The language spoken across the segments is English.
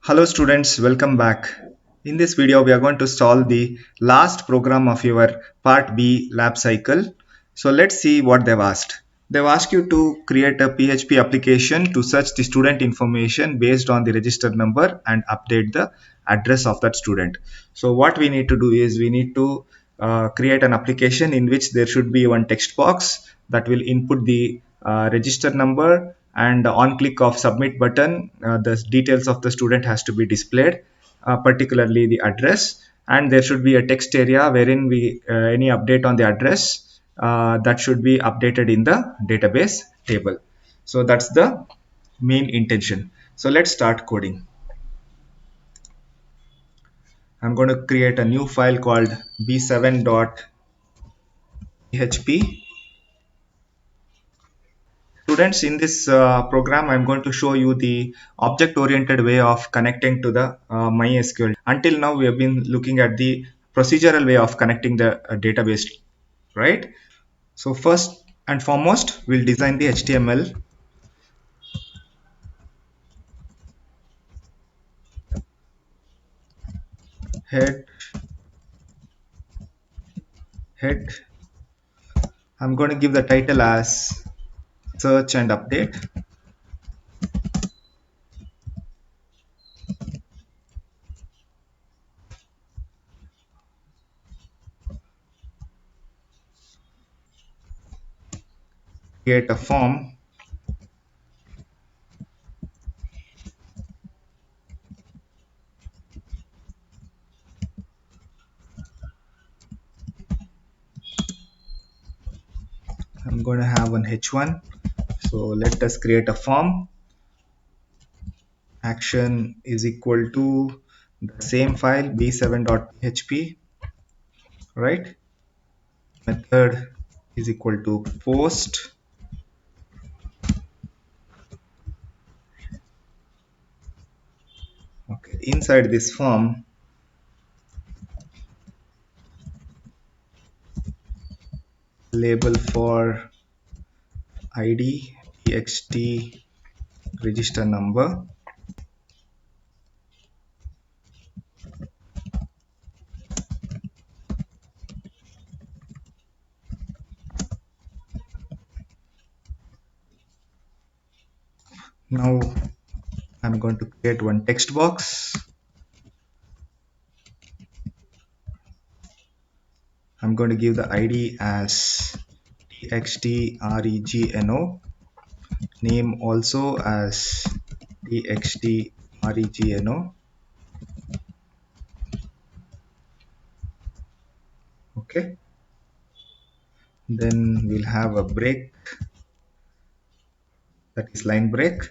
Hello students, welcome back. In this video, we are going to solve the last program of your part B lab cycle. So let's see what they've asked. They've asked you to create a PHP application to search the student information based on the register number and update the address of that student. So what we need to do is we need to create an application in which there should be one text box that will input the register number, and on click of submit button the details of the student has to be displayed, particularly the address, and there should be a text area wherein we any update on the address that should be updated in the database table. So that's the main intention. So let's start coding. I'm going to create a new file called b7.php. Students, in this program, I'm going to show you the object-oriented way of connecting to the MySQL. Until now, we have been looking at the procedural way of connecting the database, right? So first and foremost, we'll design the HTML. Head, head. I'm going to give the title as search and update. Create a form. I'm going to have an h1. So let us create a form. Action is equal to the same file b7.php, right? Method is equal to post. Okay, inside this form, label for id txt register number. Now I'm going to create one text box. I'm going to give the id as txtregno, name also as txtregno. Okay, then we'll have a break, that is line break.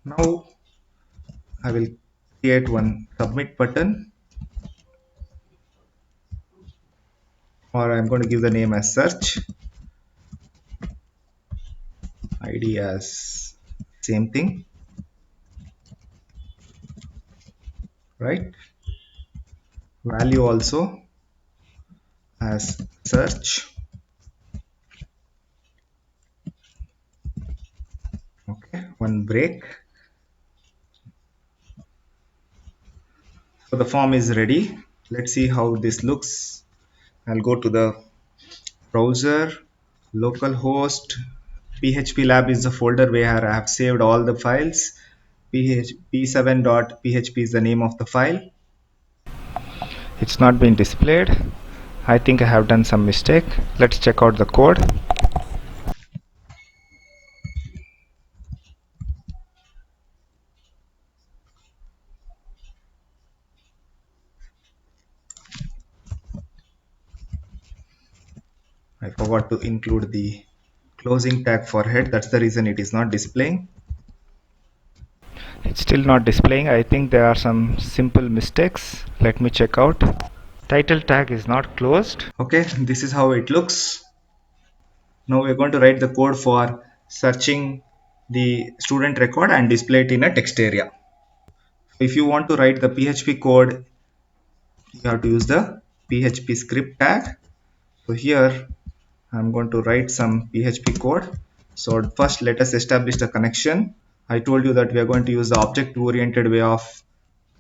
Now I will create one submit button, or I'm going to give the name as search, id as same thing, right? Value also as search. Okay, one break. So the form is ready. Let's see how this looks. I'll go to the browser, localhost, php lab is the folder where I have saved all the files. p7.php is the name of the file. It's not been displayed. I think I have done some mistake. Let's check out the code. I forgot to include the closing tag for head. That's the reason it is not displaying. It's still not displaying. I think there are some simple mistakes. Let me check out. Title tag is not closed. Okay, this is how it looks. Now we're going to write the code for searching the student record and display it in a text area. If you want to write the PHP code, you have to use the PHP script tag. So here I'm going to write some PHP code. So first let us establish the connection. I told you that we are going to use the object oriented way of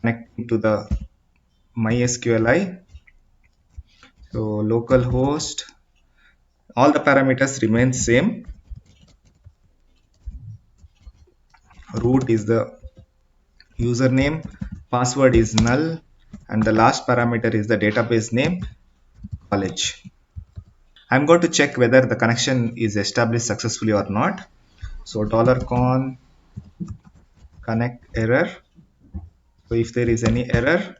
connecting to the MySQLi. So localhost, all the parameters remain same. Root is the username, password is null, and the last parameter is the database name, college. I'm going to check whether the connection is established successfully or not. So $con connect error. So if there is any error,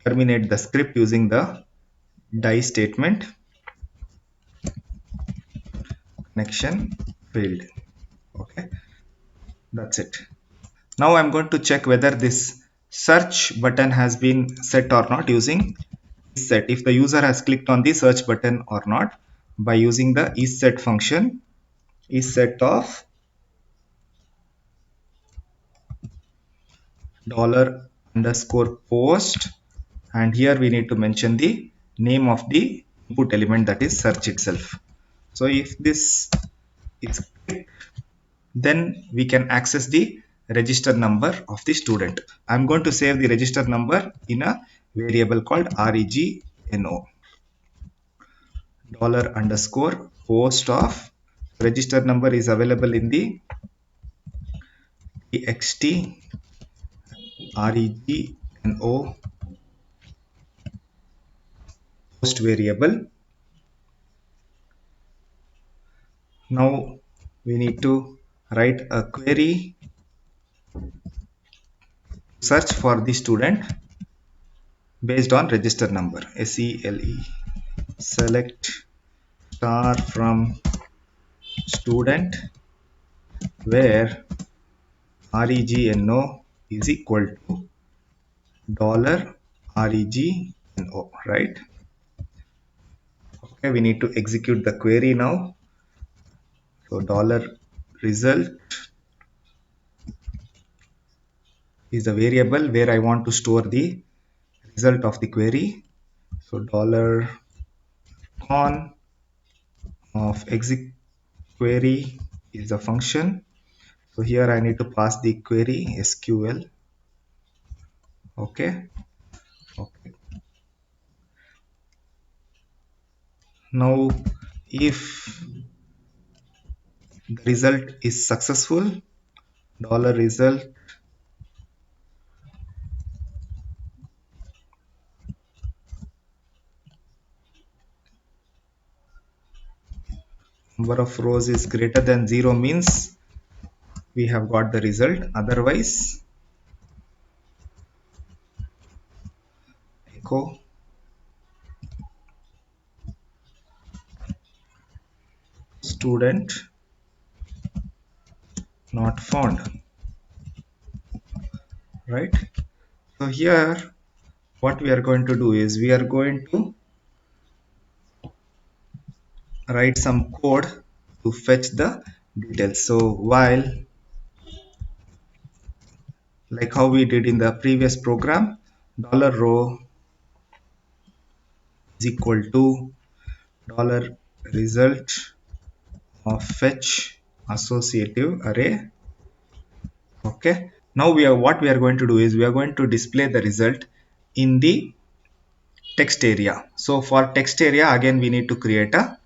terminate the script using the die statement. Connection failed. Okay, that's it. Now I'm going to check whether this search button has been set or not using isSet. If the user has clicked on the search button or not by using the isSet function, isSet of $_post, and here we need to mention the name of the input element, that is search itself. So if this is clicked, then we can access the register number of the student. I'm going to save the register number in a variable called regno. $_post of register number is available in the txt regno post variable. Now we need to write a query, search for the student based on register number. SELE, select star from student where regno is equal to $regno, right? Okay, we need to execute the query now. So $result is the variable where I want to store the result of the query. So $con of exec query is the function. So here I need to pass the query SQL. Okay. Okay. Now if the result is successful, $result number of rows is greater than 0 means we have got the result. Otherwise, echo student not found, right? So here what we are going to do is we are going to write some code to fetch the details. So while, like how we did in the previous program, $row is equal to $result of fetch associative array. Okay, now what we are going to do is we are going to display the result in the text area. So for text area, again we need to create a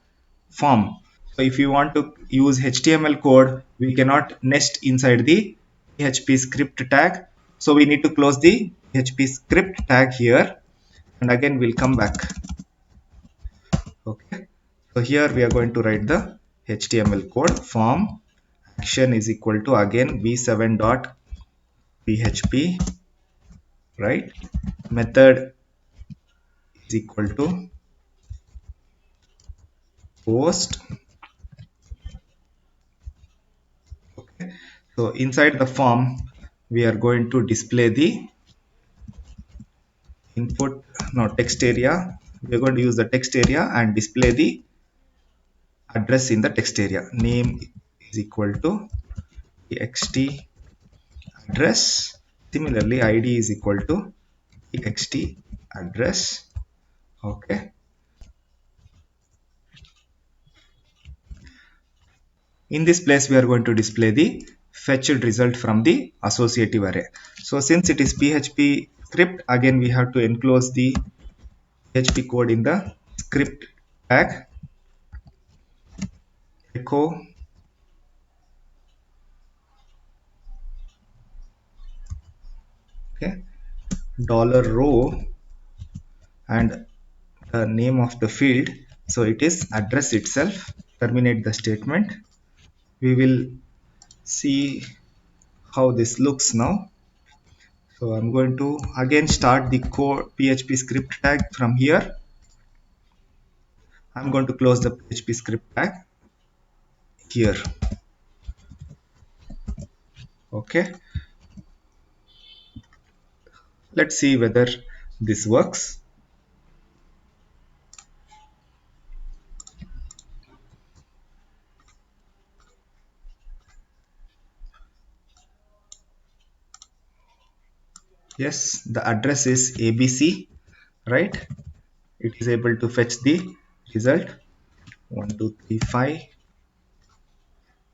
form. So if you want to use HTML code, we cannot nest inside the PHP script tag. So we need to close the PHP script tag here, and again we'll come back. Okay, so here we are going to write the HTML code. Form action is equal to again v7.php, right? Method is equal to post. Okay, so inside the form we are going to display the input, no, text area. We are going to use the text area and display the address in the text area. Name is equal to txt address. Similarly, id is equal to txt address. Okay, In this place we are going to display the fetched result from the associative array. So since it is PHP script, again we have to enclose the PHP code in the script tag echo, okay, dollar row and the name of the field, so it is address itself. Terminate the statement. We will see how this looks now. So I'm going to again start the core PHP script tag from here. I'm going to close the PHP script tag here. Okay, let's see whether this works. Yes, the address is ABC, right? It is able to fetch the result 1235.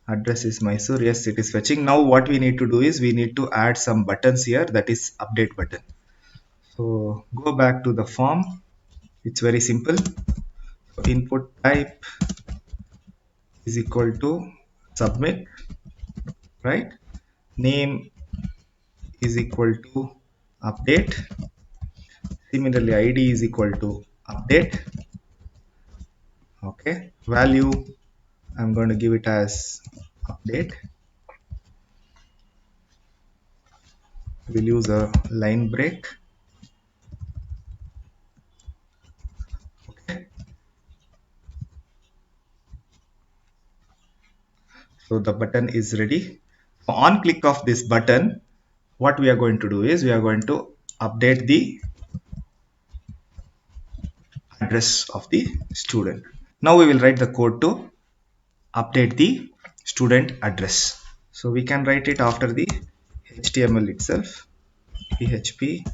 Address is Mysore. Yes, it is fetching. Now what we need to do is we need to add some buttons here, that is update button. So go back to the form. It's very simple. So input type is equal to submit, right? Name is equal to update. Similarly, ID is equal to update. Okay, value I'm going to give it as update. We'll use a line break. Okay, so the button is ready. So on click of this button, what we are going to do is we are going to update the address of the student. Now we will write the code to update the student address. So we can write it after the HTML itself. PHP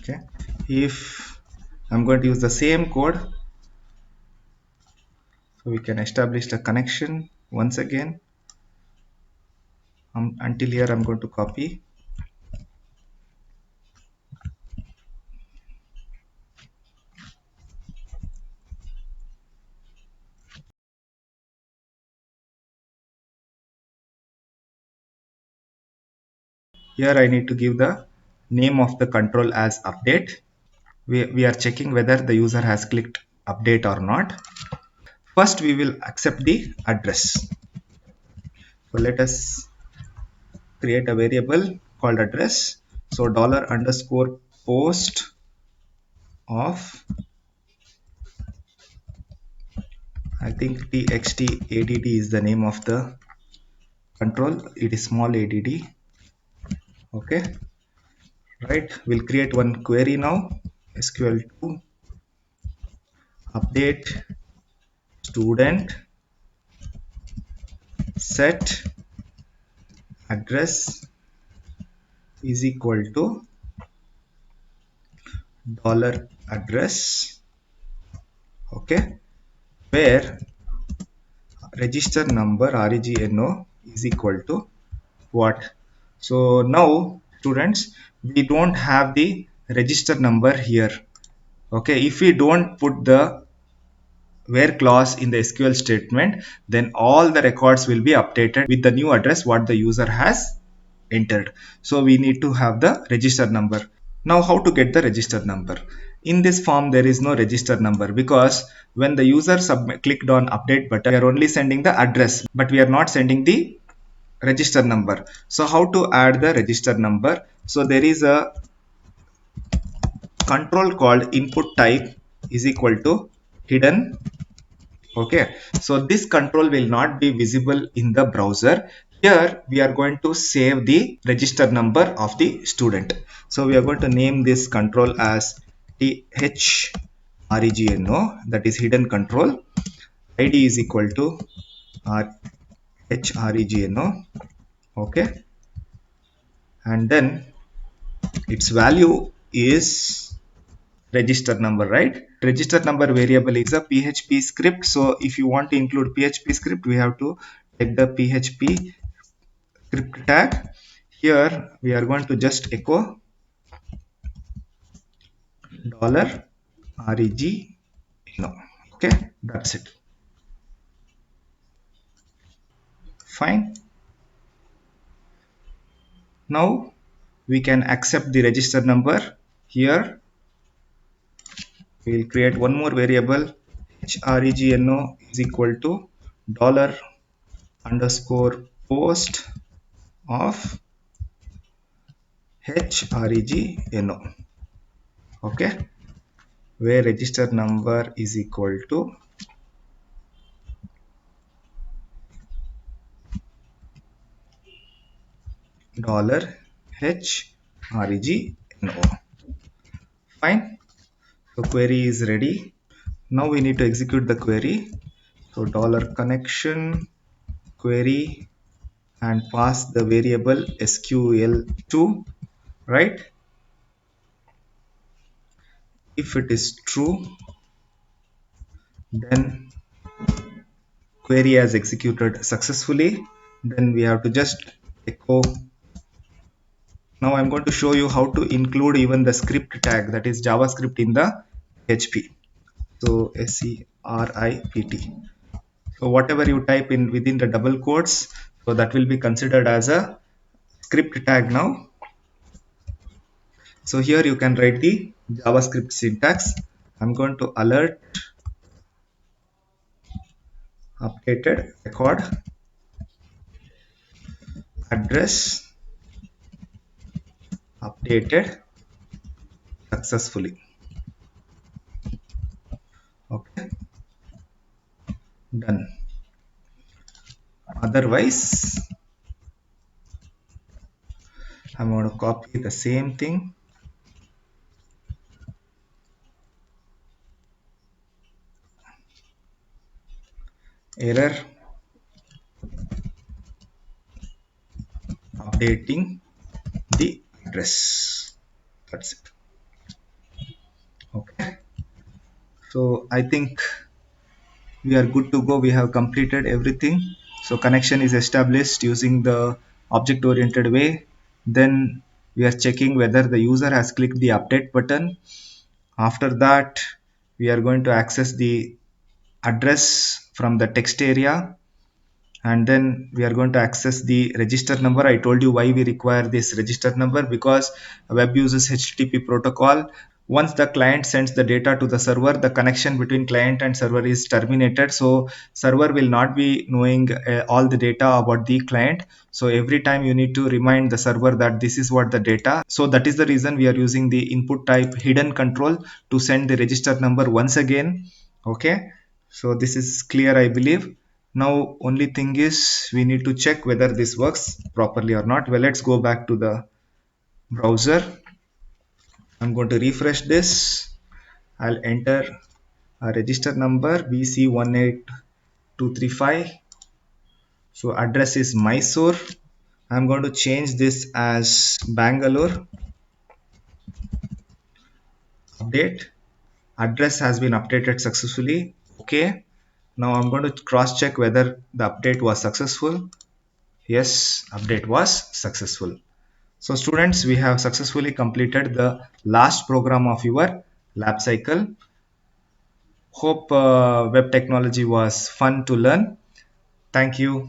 okay. If I'm going to use the same code, so we can establish the connection once again. Until here I'm going to copy. Here I need to give the name of the control as update. We are checking whether the user has clicked update or not. First we will accept the address. So let us create a variable called address. So dollar underscore post of, I think txt add is the name of the control. It is small add. Okay, right. We'll create one query now. SQL2 update student set address is equal to dollar address. Okay, where register number regno is equal to what? So now students, we don't have the register number here. Okay, if we don't put the where clause in the SQL statement, then all the records will be updated with the new address what the user has entered. So we need to have the register number. Now how to get the register number? In this form there is no register number because when the user clicked on update button, we are only sending the address but we are not sending the register number. So how to add the register number? So there is a control called input type is equal to hidden. Okay, so this control will not be visible in the browser. Here we are going to save the register number of the student. So we are going to name this control as thrregno, that is hidden control. ID is equal to rregno. Okay, and then its value is register number, right? Register number variable is a PHP script. So if you want to include PHP script, we have to take the PHP script tag. Here we are going to just echo $reg, no. Okay, that's it. Fine. Now we can accept the register number. Here we will create one more variable, hregno is equal to dollar underscore post of hregno. Okay, where register number is equal to dollar hregno. Fine. So query is ready. Now we need to execute the query. So dollar connection query and pass the variable SQL2, right? If it is true, then query has executed successfully. Then we have to just echo. Now I'm going to show you how to include even the script tag, that is JavaScript, in the PHP. So script. So whatever you type in within the double quotes, so that will be considered as a script tag now. So here you can write the JavaScript syntax. I'm going to alert updated record address updated successfully. Okay, done. Otherwise, I'm going to copy the same thing. Error updating the address. That's it. Okay. So I think we are good to go. We have completed everything. So connection is established using the object oriented way. Then we are checking whether the user has clicked the update button. After that, we are going to access the address from the text area, and then we are going to access the register number. I told you why we require this register number, because web uses HTTP protocol. Once the client sends the data to the server, the connection between client and server is terminated. So server will not be knowing all the data about the client. So every time you need to remind the server that this is what the data. So that is the reason we are using the input type hidden control to send the register number once again. Okay, so this is clear, I believe. Now only thing is we need to check whether this works properly or not. Well, let's go back to the browser. I'm going to refresh this. I'll enter a register number BC18235. So address is Mysore. I'm going to change this as Bangalore. Update. Address has been updated successfully. Okay. Now I'm going to cross check whether the update was successful. Yes, update was successful. So students, we have successfully completed the last program of your lab cycle. Hope web technology was fun to learn. Thank you.